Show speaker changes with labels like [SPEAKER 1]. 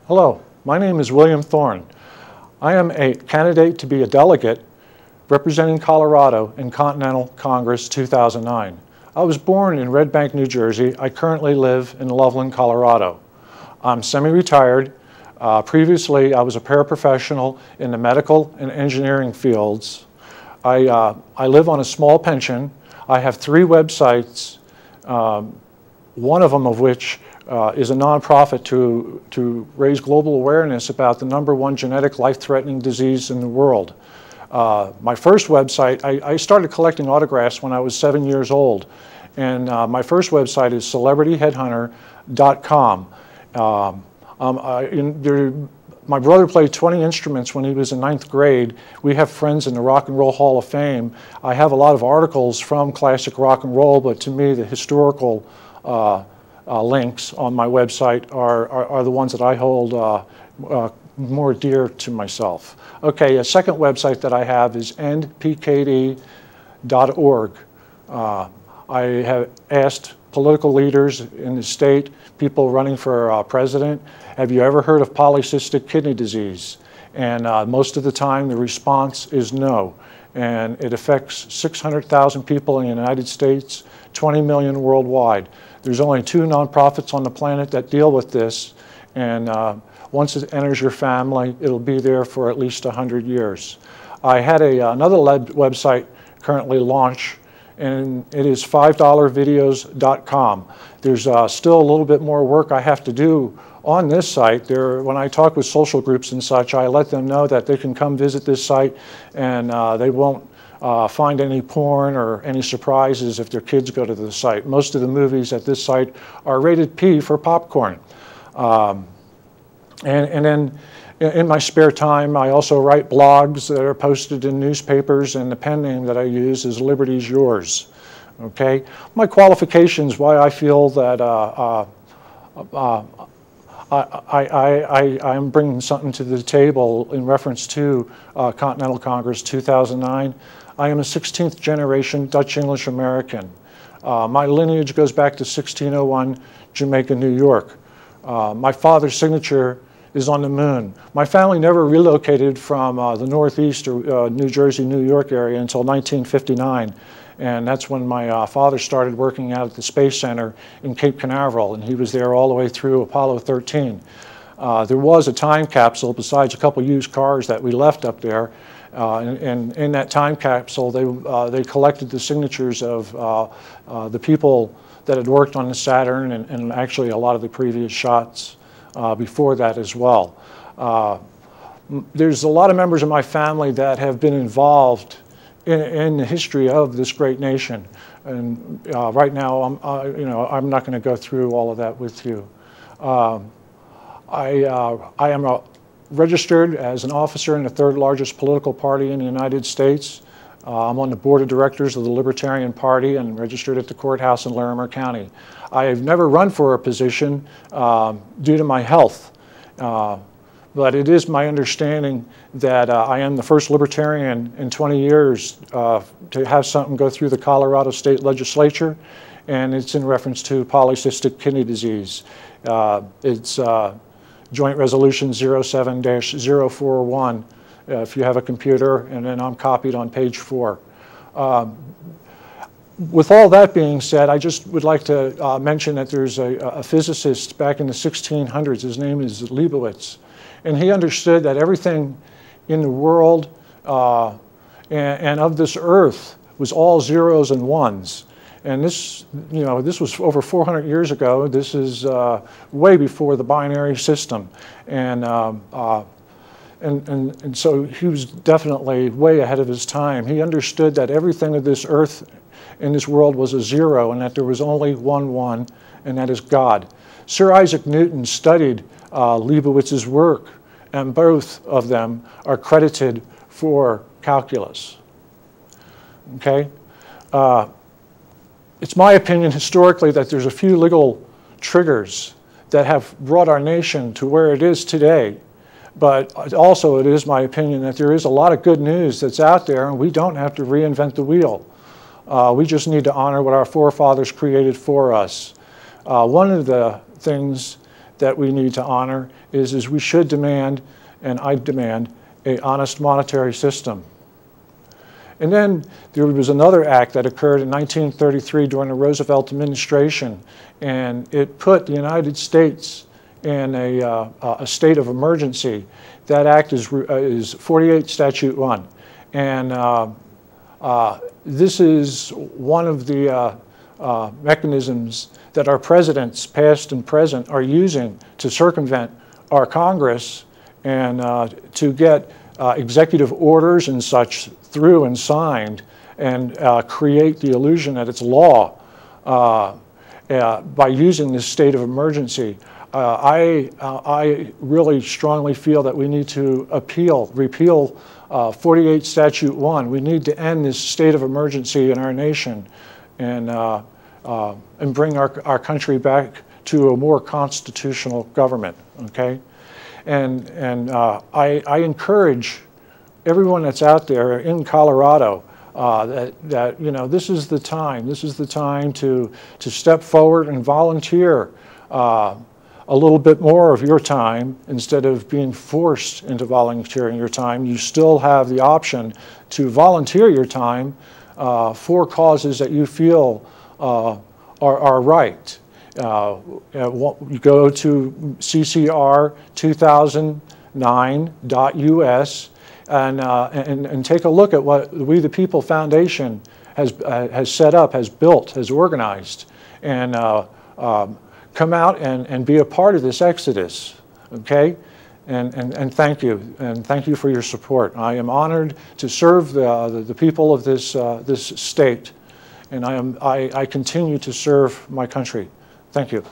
[SPEAKER 1] Hello, my name is William Thorne. I am a candidate to be a delegate representing Colorado in Continental Congress 2009. I was born in Red Bank, New Jersey. I currently live in Loveland, Colorado. I'm semi-retired. Previously, I was a paraprofessional in the medical and engineering fields. I live on a small pension. I have 3 websites, one of them of which is a nonprofit to raise global awareness about the #1 genetic life-threatening disease in the world. My first website, I started collecting autographs when I was 7 years old, and my first website is celebrityheadhunter.com. My brother played 20 instruments when he was in 9th grade. We have friends in the Rock and Roll Hall of Fame. I have a lot of articles from classic rock and roll, but to me the historical links on my website are the ones that I hold more dear to myself. Okay, a second website that I have is endpkd.org. I have asked political leaders in the state, people running for president, have you ever heard of polycystic kidney disease? And most of the time the response is no. And it affects 600,000 people in the United States, 20 million worldwide. There's only 2 nonprofits on the planet that deal with this, and once it enters your family, it'll be there for at least 100 years. I had another website currently launch, and it is $5videos.com. There's still a little bit more work I have to do on this site. When I talk with social groups and such, I let them know that they can come visit this site, and they won't find any porn or any surprises if their kids go to the site. Most of the movies at this site are rated P for popcorn. And then in my spare time, I also write blogs that are posted in newspapers, and the pen name that I use is Liberty's Yours. Okay? My qualifications, why I feel that I'm bringing something to the table in reference to Continental Congress 2009. I am a 16th generation Dutch English American. My lineage goes back to 1601, Jamaica, New York. My father's signature is on the moon. My family never relocated from the Northeast or New Jersey, New York area until 1959. And that's when my father started working out at the Space Center in Cape Canaveral, and he was there all the way through Apollo 13. There was a time capsule besides a couple used cars that we left up there, and in that time capsule they collected the signatures of the people that had worked on the Saturn and actually a lot of the previous shots before that as well. There's a lot of members of my family that have been involved in the history of this great nation, and right now I'm not going to go through all of that with you. I am registered as an officer in the 3rd largest political party in the United States. I'm on the board of directors of the Libertarian Party and registered at the courthouse in Larimer County. I have never run for a position due to my health. But it is my understanding that I am the first libertarian in 20 years to have something go through the Colorado State Legislature, and it's in reference to polycystic kidney disease. It's Joint Resolution 07-041 if you have a computer, and then I'm copied on page 4. With all that being said, I just would like to mention that there's a physicist back in the 1600s. His name is Leibowitz. And he understood that everything in the world and of this earth was all zeros and ones. And this, this was over 400 years ago. This is way before the binary system. And so he was definitely way ahead of his time. He understood that everything of this earth in this world was a zero, and that there was only one, and that is God. Sir Isaac Newton studied Leibowitz's work, and both of them are credited for calculus. Okay? It's my opinion historically that there's a few legal triggers that have brought our nation to where it is today. But also it is my opinion that there is a lot of good news that's out there, and we don't have to reinvent the wheel. We just need to honor what our forefathers created for us. One of the things that we need to honor is we should demand, and I demand, an honest monetary system. And then there was another act that occurred in 1933 during the Roosevelt administration, and it put the United States in a state of emergency. That act is 48 Statute 1. And this is one of the mechanisms that our presidents, past and present, are using to circumvent our Congress and to get executive orders and such through and signed and create the illusion that it's law by using this state of emergency. I really strongly feel that we need to repeal 48 Statute 1. We need to end this state of emergency in our nation and bring our country back to a more constitutional government, okay? And I encourage everyone that's out there in Colorado that you know, this is the time. This is the time to step forward and volunteer a little bit more of your time instead of being forced into volunteering your time. You still have the option to volunteer your time for causes that you feel are right. You go to ccr2009.us and take a look at what We the People Foundation has set up, has built, has organized, and come out and be a part of this exodus, okay? And thank you, and thank you for your support. I am honored to serve the people of this state, and I continue to serve my country. Thank you.